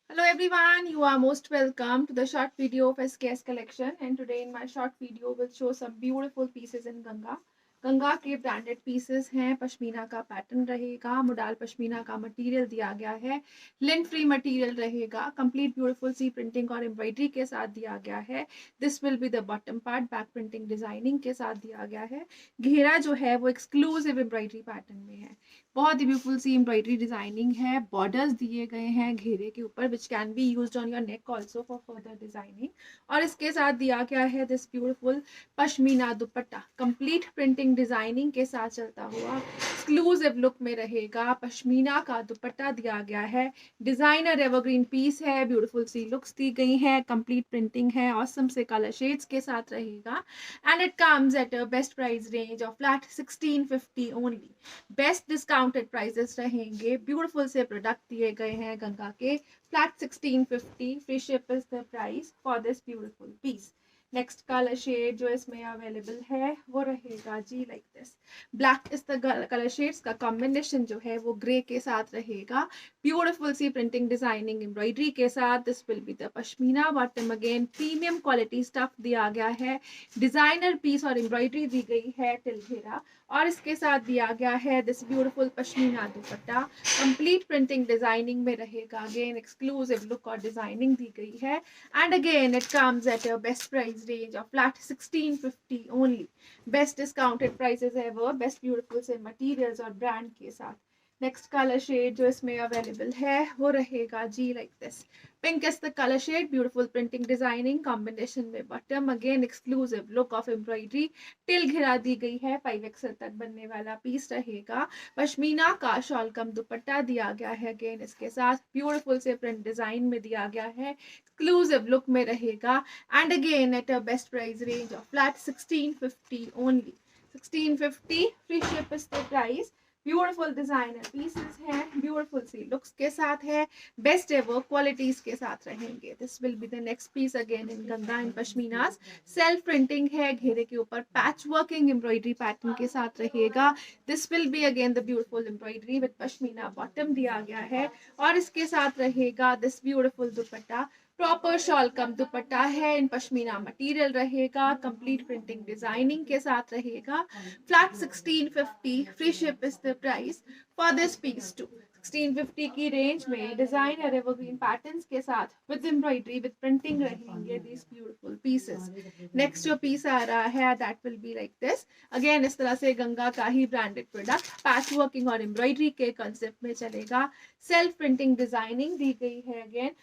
Hello everyone, you are most welcome to the short video of SKS collection, and today in my short video will show some beautiful pieces in Ganga. Ganga के branded pieces हैं, पश्मीना का pattern रहेगा, modal pashmina का material दिया गया है, lint free material रहेगा, complete beautiful सी प्रिंटिंग और एम्ब्रॉयडरी के साथ दिया गया है. This will be the bottom part, back printing designing के साथ दिया गया है. घेरा जो है वो एक्सक्लूसिव एम्ब्रॉयडरी पैटर्न में है. बहुत ही ब्यूटीफुल सी एम्ब्रॉयडरी डिजाइनिंग है. बॉर्डर्स दिए गए हैं घेरे के ऊपर which can be used on your neck also for further designing. और इसके साथ दिया गया है this beautiful pashmina dupatta, complete printing designing के साथ चलता हुआ एक्सक्लूसिव लुक में रहेगा. पश्मीना का दुपट्टा दिया गया है, डिजाइनर एवरग्रीन पीस है, ब्यूटीफुल सी लुक्स दी गई हैं, कंप्लीट प्रिंटिंग है, ऑसम से कलर शेड्स के साथ रहेगा. And it comes at a best price range of flat 1650 only. Best discounted prices रहेंगे. ब्यूटीफुल से प्रोडक्ट दिए गए हैं गंगा के. Flat 1650, free ship is the price for this beautiful piece. Next colour shade जो इसमें अवेलेबल है वो रहेगा जी like this. Black is the colour shades का कॉम्बिनेशन जो है वो ग्रे के साथ रहेगा. ब्यूटीफुल सी प्रिंटिंग डिजाइनिंग एम्ब्रॉयडरी के साथ. This will be the pashmina bottom, again premium quality stuff दिया गया है, डिजाइनर पीस और एम्ब्रॉयडरी दी गई है टिल घेरा. और इसके साथ दिया गया है this beautiful pashmina dupatta, complete printing designing में रहेगा. अगेन एक्सक्लूसिव लुक और डिजाइनिंग दी गई है. And again it comes at a best price range of flat 1650 only. Best discounted prices ever, best beautiful से मटेरियल्स और ब्रांड के साथ. नेक्स्ट कलर शेड जो इसमें अवेलेबल है वो रहेगा जी like this. Pink is the colour shade, beautiful printing designing combination में bottom, again exclusive look of embroidery, टिल घिरा दी गई है. 5XL तक बनने वाला पीस रहेगा. पश्मीना का शॉल कम दुपट्टा दिया गया है. अगेन इसके साथ ब्यूटीफुल से प्रिंट डिजाइन में दिया गया है, एक्सक्लूसिव लुक में रहेगा. And again at a best price range of flat 1650 only. 1650, free ship is the price. Beautiful designer pieces हैं, ब्यूटीफुल सी लुक्स के साथ है, बेस्ट एवर क्वालिटीज के साथ रहेंगे. This will be the next piece again in Ganga and Pashminas. Self printing है, घेरे के ऊपर पैच वर्किंग एम्ब्रॉयडरी पैटर्न के साथ रहेगा. This will be again the beautiful embroidery with pashmina bottom दिया गया है. और इसके साथ रहेगा this beautiful dupatta, proper shawl cum dupatta है, इन पश्मीना मटेरियल रहेगा, कंप्लीट प्रिंटिंग डिजाइनिंग के साथ रहेगा. Flat 1650, free ship is the price for this piece too. 1650 की रेंज में डिजाइनर एवरग्रीन पैटर्न्स के साथ विद एम्ब्रॉयडरी विद प्रिंटिंग रहेंगे these beautiful pieces. नेक्स्ट जो पीस आ रहा है that will be like this. Again इस तरह से गंगा का ही ब्रांडेड प्रोडक्ट पैच वर्किंग और एम्ब्रॉयडरी के कंसेप्ट में चलेगा. सेल्फ प्रिंटिंग डिजाइनिंग दी गई है अगेन.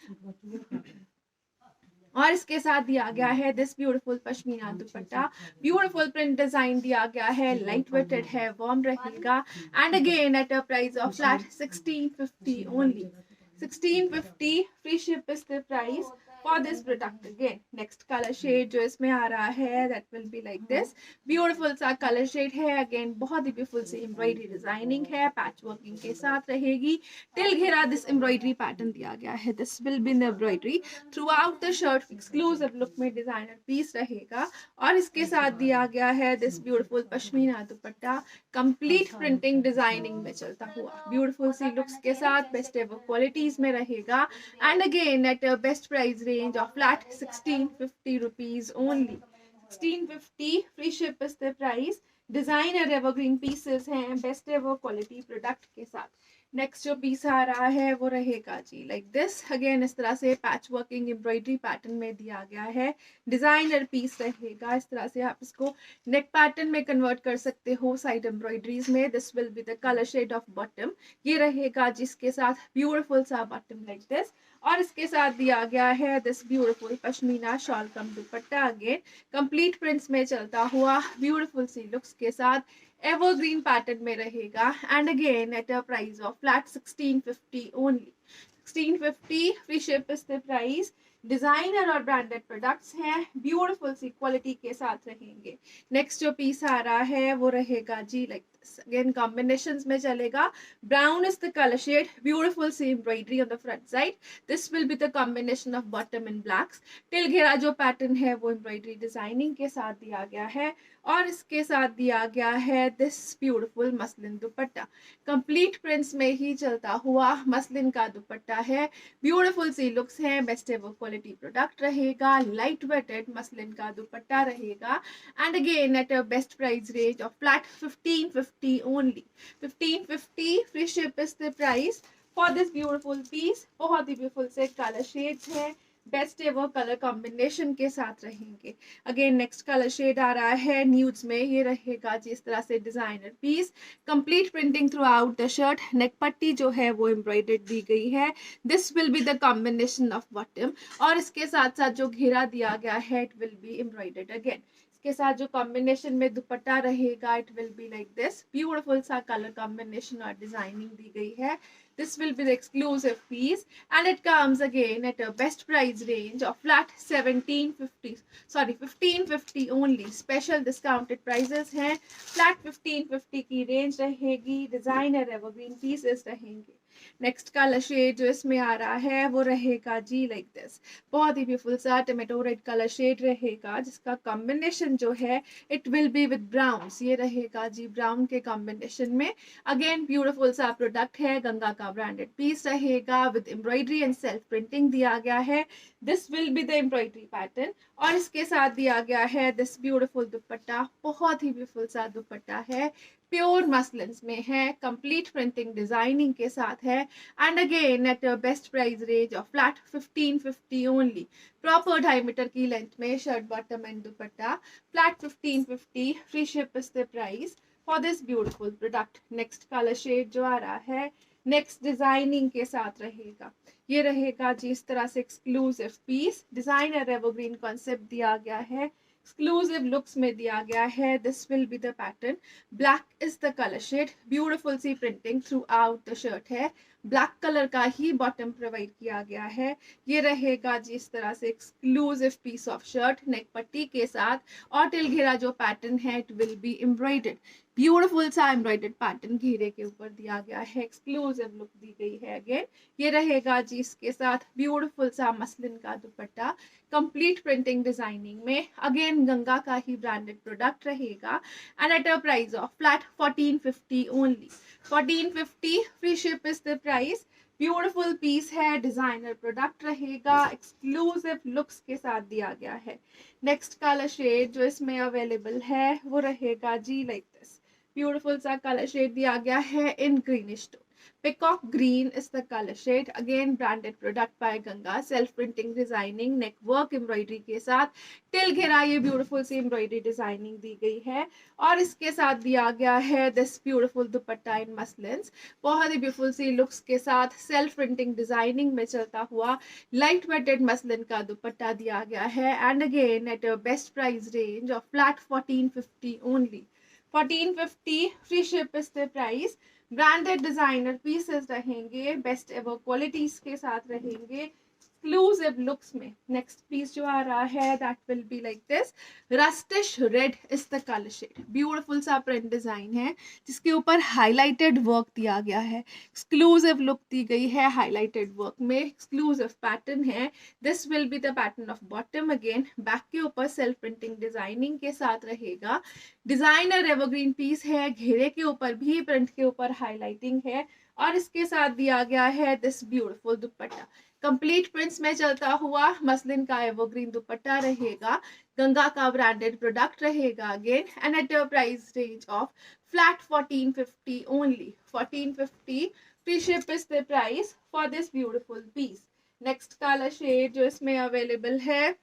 और इसके साथ दिया गया है this beautiful pashmina dupatta, beautiful print design दिया गया है, लाइट वेटेड है, वार्म रहेगा. And again at a price of flat 1650 only. 1650, free ship is the price for this product. Again next colour shade जो इसमें आ रहा है that will be like this. Beautiful सा कलर शेड है, again बहुत ही ब्यूटीफुल सी एम्ब्रॉयडरी डिजाइनिंग है, पैच वर्किंग के साथ रहेगी. टिल घेरा दिस एम्ब्रॉयडरी पैटर्न दिया गया है. This will be the embroidery through out the shirt, exclusive look में डिजाइनर पीस रहेगा. और इसके साथ दिया गया है this beautiful pashmina dupatta, complete printing designing में चलता हुआ, ब्यूटीफुल सी लुक्स के साथ, बेस्ट एवर क्वालिटीज में रहेगा. And again at a best price range of flat 1650 rupees only. 1650, free ship is the price. Designer evergreen pieces हैं, बेस्ट एवर क्वालिटी प्रोडक्ट के साथ. नेक्स्ट जो पीस आ रहा है वो रहेगा जी लाइक दिस. अगेन इस तरह से पैच वर्किंग एम्ब्रॉयडरी पैटर्न में दिया गया है, डिजाइनर पीस रहेगा. इस तरह से आप इसको नेक पैटर्न में कन्वर्ट कर सकते हो साइड एम्ब्रॉयडरीज में. This will be the colour shade of bottom, ये रहेगा जिसके साथ ब्यूटीफुल सा बॉटम लाइक दिस. और इसके साथ दिया गया है this beautiful pashmina shawl cum dupatta, again complete prints में चलता हुआ, ब्यूटीफुल सी लुक्स के साथ, एवरग्रीन पैटर्न में रहेगा. And again at a price of flat 1650 only. 1650, free ship is the price. Designer और ब्रांडेड प्रोडक्ट्स हैं, ब्यूटीफुल सी क्वालिटी के साथ रहेंगे. नेक्स्ट जो पीस आ रहा है वो रहेगा जी लाइक दिस. अगेन कॉम्बिनेशन में चलेगा. Brown is the colour shade, beautiful सी embroidery on the front side. This will be the combination of bottom in blacks. Till घेरा जो पैटर्न है वो एम्ब्रॉयडरी डिजाइनिंग के साथ दिया गया है और इसके साथ दिया गया है this beautiful muslin dupatta. Complete prints में ही चलता हुआ मसलिन का दुपट्टा है. ब्यूटिफुल सी लुक्स है, बेस्ट एवर क्वालिटी प्रोडक्ट रहेगा, लाइट वेटेड मसलिन का दुपट्टा रहेगा and again at a best price range of flat 1550 only. 1550 free ship is the price for this beautiful piece. बहुत ही ब्यूटिफुल से कलर शेड्स हैं, best ever colour combination के साथ रहेंगे. अगेन नेक्स्ट कलर शेड आ रहा है न्यूड्स में. ये रहेगा जिस तरह से designer piece, complete printing throughout the shirt. Neck पट्टी जो है वो एम्ब्रॉयडर्ड दी गई है. This will be the combination of bottom और इसके साथ साथ जो घेरा दिया गया है it will be embroidered. Again इसके साथ जो कॉम्बिनेशन में दुपट्टा रहेगा it will be like this. Beautiful सा कलर कॉम्बिनेशन और डिजाइनिंग दी गई है. This will be the exclusive piece and it comes again at a best price range of flat 1550 only. Special discounted prices हैं. Flat 1550 की range रहेगी. Designer evergreen pieces रहेंगे. Next colour shade जो इसमें आ रहा है वो रहेगा जी लाइक दिस. बहुत ही ब्यूटीफुल सा टोमेटो रेड कलर शेड रहेगा जिसका कॉम्बिनेशन जो है it will be with brown. ये रहेगा जी ब्राउन के कॉम्बिनेशन में. अगेन ब्यूटीफुल सा प्रोडक्ट है, गंगा का ब्रांडेड पीस रहेगा with embroidery and self printing दिया गया है. This will be the embroidery pattern और इसके साथ दिया गया है दिस ब्यूटीफुल दुपट्टा. बहुत ही ब्यूटीफुल सा दुपट्टा है, प्योर मसलिन्स में है, कंप्लीट प्रिंटिंग डिजाइनिंग के साथ है and again at best price range of flat 1550 only. Proper 2.5 metre की लेंथ में shirt bottom and dupatta. Flat 1550 free ship is the price for this beautiful product. Next colour shade जो आ रहा है next designing के साथ रहेगा. ये रहेगा जी इस तरह से exclusive piece. Designer evergreen concept दिया गया है, एक्सक्लूसिव लुक्स में दिया गया है. This will be the pattern. Black is the colour shade. Beautiful सी printing throughout the shirt है. ब्लैक कलर का ही बॉटम प्रोवाइड किया गया है. ये रहेगा जी इस तरह से exclusive piece of shirt neck पट्टी के साथ और टिल घेरा जो पैटर्न है it will be embroidered. Beautiful सा एम्ब्रॉयडर्ड पैटर्न घेरे के ऊपर दिया गया है. एक्सक्लूसिव लुक दी गई है. अगेन ये रहेगा जी इसके साथ ब्यूटीफुल सा मसलिन का दुपट्टा, कंप्लीट प्रिंटिंग डिजाइनिंग में. अगेन गंगा का ही ब्रांडेड प्रोडक्ट रहेगा and at a price of flat 1450 only. 1450 free ship is the price. Beautiful piece है, डिजाइनर प्रोडक्ट रहेगा, एक्सक्लूसिव लुक्स के साथ दिया गया है. नेक्स्ट कलर शेड जो इसमें अवेलेबल है वो रहेगा जी लाइक दिस. ब्यूटीफुल सा कलर शेड दिया गया है in greenish tone. Peacock green is the color shade. Again branded product by Ganga. Self printing designing, neck work embroidery के साथ टिल घेरा ये ब्यूटीफुल सी एम्ब्रॉयडरी डिजाइनिंग दी गई है और इसके साथ दिया गया है दिस ब्यूटीफुल दुपट्टा इन मसलिन्स. बहुत ही ब्यूटीफुल सी लुक्स के साथ सेल्फ प्रिंटिंग डिजाइनिंग में चलता हुआ लाइट वेटेड मसलिन का दुपट्टा दिया गया है and again at best price range of flat 1450 only. 1450 free ship is the price. Branded designer pieces रहेंगे, बेस्ट एवर क्वालिटीज के साथ रहेंगे, एक्सक्लूसिव लुक्स में. नेक्स्ट पीस जो आ रहा है that will be like this. Rustish red is the colour shade. Beautiful सा प्रिंट डिजाइन है जिसके ऊपर हाईलाइटेड वर्क दिया गया है. एक्सक्लूसिव लुक दी गई है हाईलाइटेड वर्क में. एक्सक्लूसिव पैटर्न है. This will be the pattern of bottom. Again back के ऊपर सेल्फ प्रिंटिंग डिजाइनिंग के साथ रहेगा. डिजाइनर एवरग्रीन पीस है, घेरे के ऊपर भी प्रिंट के ऊपर हाईलाइटिंग है और इसके साथ दिया गया है this beautiful dupatta. Complete prints में चलता हुआ मसलिन का एवरग्रीन दुपट्टा रहेगा. गंगा का ब्रांडेड प्रोडक्ट रहेगा again and at a price range of flat 1450 only. 1450 free ship is the price for this beautiful piece. Next colour shade जो इसमें अवेलेबल है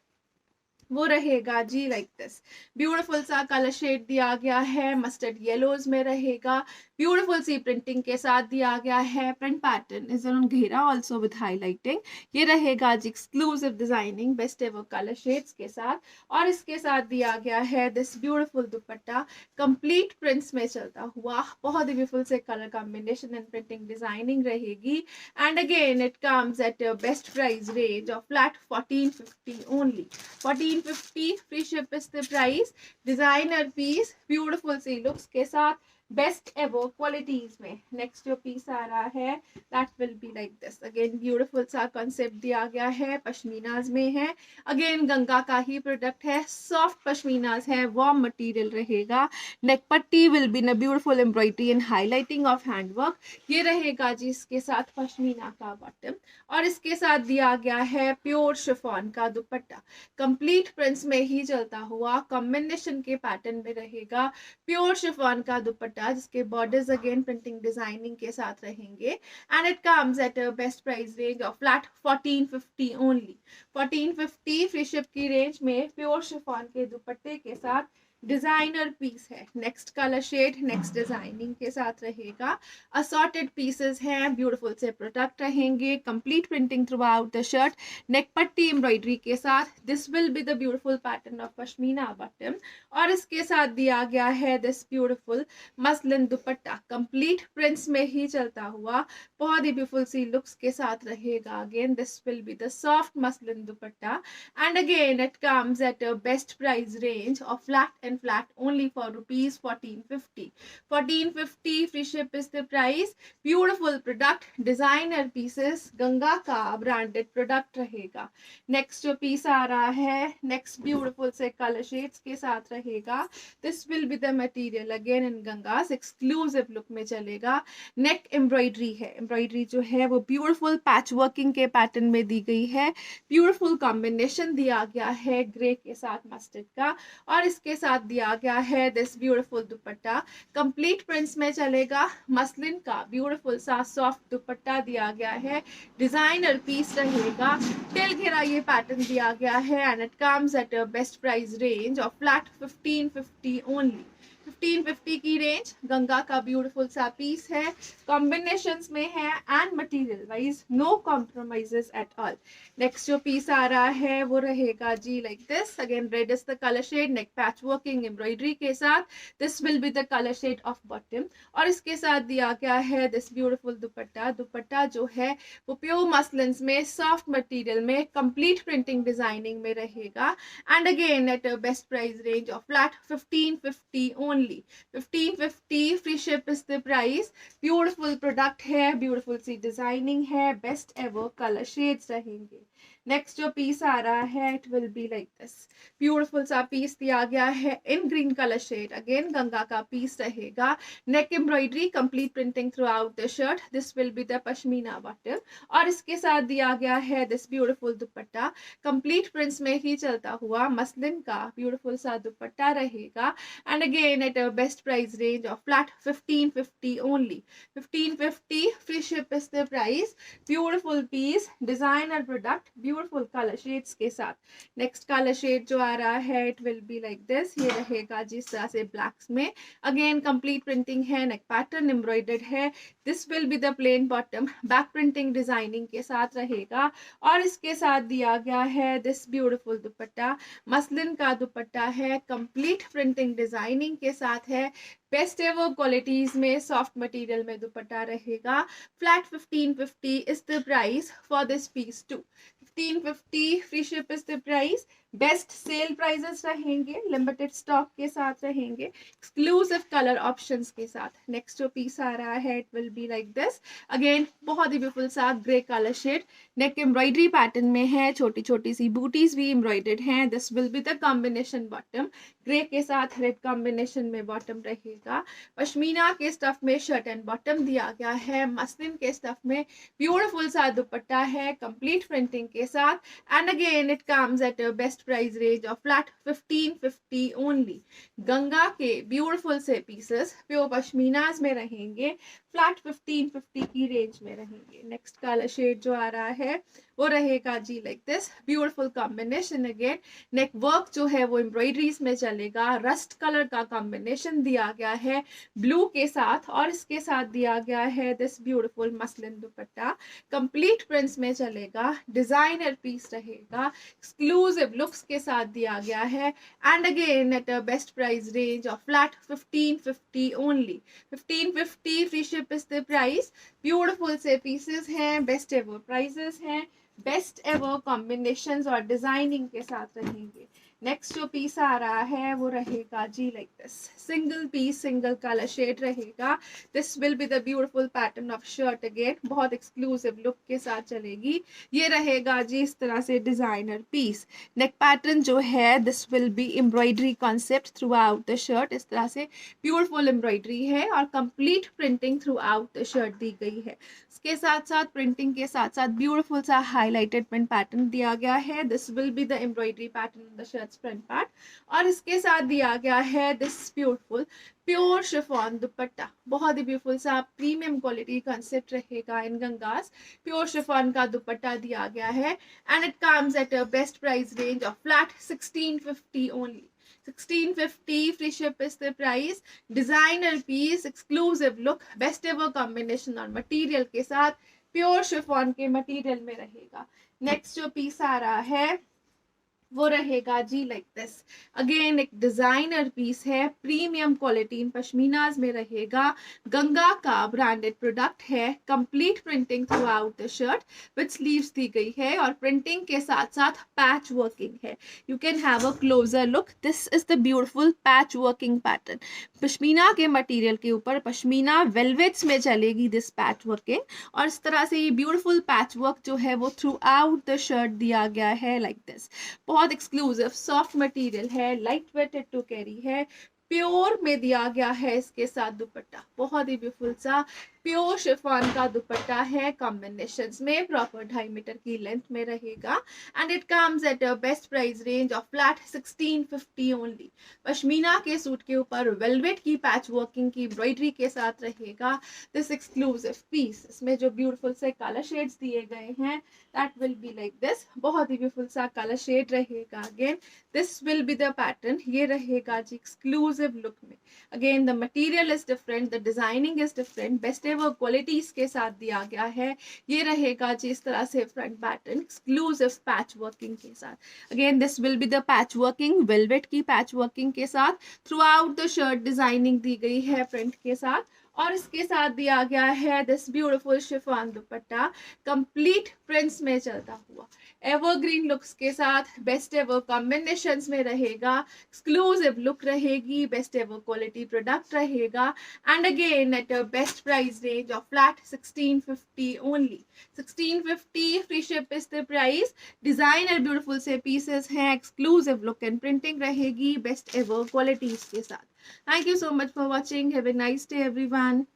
वो रहेगा जी लाइक दिस. ब्यूटीफुल सा कलर शेड दिया गया है, मस्टर्ड येलोज में रहेगा. ब्यूटीफुल सी प्रिंटिंग के साथ दिया गया है. प्रिंट पैटर्न इज ऑन घेरा आल्सो विद हाईलाइटिंग. ये रहेगा जी exclusive designing best ever colour shades के साथ और इसके साथ दिया गया है this beautiful dupatta. Complete prints में चलता हुआ बहुत ही ब्यूटीफुल से colour combination and printing designing रहेगी and again it comes at best price range of flat 1450 only. 1450 free ship is the price. Designer piece beautiful सी लुक्स के साथ बेस्ट एवर क्वालिटीज में। नेक्स्ट जो पीस आ रहा है that will be like this. Again beautiful सा concept दिया गया है, पश्मीनाज में है। अगेन गंगा का ही प्रोडक्ट है, सॉफ्ट पश्मीनाज है, वार्म मटेरियल रहेगा। नेक पट्टी विल बी न beautiful embroidery and highlighting of handwork. ये रहेगा जी इसके साथ पश्मीना का बॉटम, और इसके साथ दिया गया है प्योर शिफॉन का दुपट्टा। कंप्लीट प्रिंट्स में ही चलता हुआ कॉम्बिनेशन के पैटर्न में रहेगा प्योर शिफॉन का दुपट्टा, जिसके बॉर्डर्स अगेन प्रिंटिंग डिजाइनिंग के साथ रहेंगे। And it comes at a best price range of flat 1450 only. 1450 free ship की रेंज में प्योर शिफॉन के दुपट्टे के साथ डिजाइनर पीस है। Next colour shade next designing के साथ रहेगा। असॉर्टेड पीसेस हैं, ब्यूटीफुल से प्रोडक्ट रहेंगे, complete printing throughout the shirt, neck पट्टी एम्ब्रॉयडरी के साथ। This will be the beautiful pattern of pashmina bottom, और इसके साथ दिया गया है this beautiful muslin dupatta. Complete prints में ही चलता हुआ बहुत ही ब्यूटीफुल सी लुक्स के साथ रहेगा। Again this will be the soft muslin dupatta, and again it comes at a best price range of flat only for rupees 1450. 1450 free ship is the price. Beautiful product, designer pieces, Ganga का branded product रहेगा। Next जो piece आ रहा है next beautiful से colour shades के साथ रहेगा। This will be the material again in Ganga's exclusive look में चलेगा। नेक एम्ब्रॉयडरी है, एम्ब्रॉयडरी जो है वो ब्यूटीफुल पैच वर्किंग के पैटर्न में दी गई है। ब्यूटीफुल कॉम्बिनेशन दिया गया है ग्रे के साथ मस्टर्ड का, और इसके साथ दिया गया है this beautiful dupatta. Complete prints में चलेगा, मसलिन का ब्यूटीफुल सा सॉफ्ट दुपट्टा दिया गया है, डिजाइनर पीस रहेगा। टिल घेरा ये पैटर्न दिया गया है, and it comes at a best price range of flat 1550 only. 1550 की रेंज। गंगा का ब्यूटीफुल सा पीस है, कॉम्बिनेशंस में है, and material wise no compromises at all. Next जो पीस आ रहा है वो रहेगा जी like this. Again red is the colour shade, neck patch working embroidery के साथ। This will be the colour shade of bottom, और इसके साथ दिया गया है दिस ब्यूटीफुल दुपट्टा। दुपट्टा जो है वो प्योर मसलिन्स में सॉफ्ट मटेरियल में कंप्लीट प्रिंटिंग डिजाइनिंग में रहेगा, and again at a best price range of flat 1550 only. 1550 free ship is the price. Beautiful product है, ब्यूटीफुल सी डिजाइनिंग है, बेस्ट एवर कलर शेड्स रहेंगे। नेक्स्ट जो piece आ रहा है it will be like this. Beautiful सा piece दिया गया है in green colour shade. Again Ganga का पीस रहेगा, neck embroidery complete printing throughout the shirt. This will be the pashmina bottom, और इसके साथ दिया गया है this beautiful dupatta. Complete prints में ही चलता हुआ मसलिन का ब्यूटीफुल सा दुपट्टा रहेगा, and again at a best price range of flat 1550 only. 1550 free ship is the price. Beautiful piece, designer product, beautiful colour shades के साथ। नेक्स्ट कलर शेड जो आ रहा है it will be like this. ये रहेगा जिस तरह से ब्लैक्स में। अगेन कंप्लीट प्रिंटिंग है, नेक पैटर्न एम्ब्रॉयडर्ड है। This will be the plain bottom, back printing designing के साथ रहेगा, और इसके साथ दिया गया है दिस ब्यूटीफुल दुपट्टा। मसलिन का दुपट्टा है, कंप्लीट प्रिंटिंग डिजाइनिंग के साथ है, बेस्ट एवर क्वालिटीज में सॉफ्ट मटेरियल में दुपट्टा रहेगा। Flat 1550 is the price for this piece too. 1550 free ship is the price. Best sale prices रहेंगे, लिमिटेड स्टॉक के साथ रहेंगे, एक्सक्लूसिव कलर ऑप्शंस के साथ। नेक्स्ट जो पीस आ रहा है it will be like this. Again बहुत ही ब्यूटीफुल सा grey colour shade, neck embroidery pattern में है, छोटी छोटी सी बूटीज भी एम्ब्रॉयडर्ड हैं। This will be the combination bottom, grey के साथ रेड कॉम्बिनेशन में बॉटम रहेगा। पश्मीना के स्टफ में शर्ट एंड बॉटम दिया गया है, मसलिन के स्टफ में ब्यूटीफुल सा दुपट्टा है कंप्लीट प्रिंटिंग के साथ, and again it comes at a best price range of flat 1550 only. Ganga के ब्यूटीफुल से पीसेस प्योर पश्मीनाज में रहेंगे, फ्लैट 1550 की रेंज में रहेंगे। नेक्स्ट कलर शेड जो आ रहा है वो रहेगा जी like this. Beautiful combination, again neck work जो है वो एम्ब्रॉयडरीज में चलेगा। रस्ट कलर का कॉम्बिनेशन दिया गया है ब्लू के साथ, और इसके साथ दिया गया है this beautiful muslin dupatta. Complete prints में चलेगा, डिजाइनर पीस रहेगा, एक्सक्लूसिव लुक्स के साथ दिया गया है, and again at a best price range of flat 1550 only. 1550 free ship is the price. Beautiful से पीसेस हैं, बेस्ट एवर प्राइसेस हैं, बेस्ट एवर कॉम्बिनेशंस और डिजाइनिंग के साथ रहेंगे। नेक्स्ट जो पीस आ रहा है वो रहेगा जी like this, single piece, single colour shade रहेगा। This will be the beautiful pattern of shirt, again बहुत एक्सक्लूसिव लुक के साथ चलेगी। ये रहेगा जी इस तरह से डिजाइनर पीस। नेक पैटर्न जो है this will be embroidery concept throughout the shirt, इस तरह से ब्यूटीफुल एम्ब्रॉयडरी है और complete printing throughout the shirt दी गई है। इसके साथ साथ प्रिंटिंग के साथ साथ ब्यूटीफुल सा हाईलाइटेड प्रिंट पैटर्न दिया गया है। This will be the embroidery pattern in the shirts front part, और इसके साथ दिया गया है दिस ब्यूटीफुल प्योर शिफॉन दुपट्टा। बहुत ही ब्यूटीफुल सा प्रीमियम क्वालिटी कंसेप्ट रहेगा इन गंगास। प्योर शिफॉन का दुपट्टा दिया गया है and it comes at a best price range of flat 1650 only. 1650 free ship is the price। Designer piece, exclusive look, best ever combination और material के साथ प्योर शिफॉन के material में रहेगा। नेक्स्ट जो पीस आ रहा है वो रहेगा जी लाइक दिस, अगेन एक डिजाइनर पीस है, प्रीमियम क्वालिटी इन पश्मीनाज में रहेगा। गंगा का ब्रांडेड प्रोडक्ट है, complete printing throughout the shirt with sleeves दी गई है और प्रिंटिंग के साथ साथ पैच वर्किंग है। You can have a closer look, this is the beautiful patch working pattern. Pashmina के मटेरियल के ऊपर पश्मीना वेलवेट्स में चलेगी दिस पैच वर्किंग, और इस तरह से ये ब्यूटीफुल पैच वर्क जो है वो थ्रू आउट द शर्ट दिया गया है लाइक दिस। बहुत एक्सक्लूसिव सॉफ्ट मटेरियल है, लाइट वेटेड टू कैरी है, प्योर में दिया गया है इसके साथ दुपट्टा। बहुत ही ब्यूटीफुल सा प्योर शिफॉन का दुपट्टा है, कॉम्बिनेशंस में प्रॉपर 2.5 मीटर की लेंथ में रहेगा and it comes at a best price range of flat 1650 only. Pashmina के सूट के ऊपर वेलवेट की पैच वर्किंग की एम्ब्रॉयडरी के साथ रहेगा दिस एक्सक्लूसिव पीस। इसमें जो ब्यूटीफुल से कलर शेड्स दिए गए हैं that will be like this, बहुत ही ब्यूटीफुल सा कलर शेड रहेगा। Again this will be the pattern, ये रहेगा जी एक्सक्लूसिव लुक में। Again the material is different, the designing is different, best ever qualities के साथ दिया गया है। ये रहेगा जी इस तरह से front pattern exclusive patch working के साथ। Again this will be the patch working, velvet की पैच वर्किंग के साथ throughout the shirt designing दी गई है प्रिंट के साथ, और इसके साथ दिया गया है this beautiful chiffon dupatta complete prints में चलता हुआ एवरग्रीन लुक्स के साथ बेस्ट एवर कॉम्बिनेशंस में रहेगा। एक्सक्लूसिव लुक रहेगी, बेस्ट एवर क्वालिटी प्रोडक्ट रहेगा and again at a best price range of flat 1650 only. 1650 free ship is the price. Designer beautiful से पीसेस हैं, एक्सक्लूसिव लुक एंड प्रिंटिंग रहेगी best ever qualities के साथ। Thank you so much for watching. Have a nice day everyone.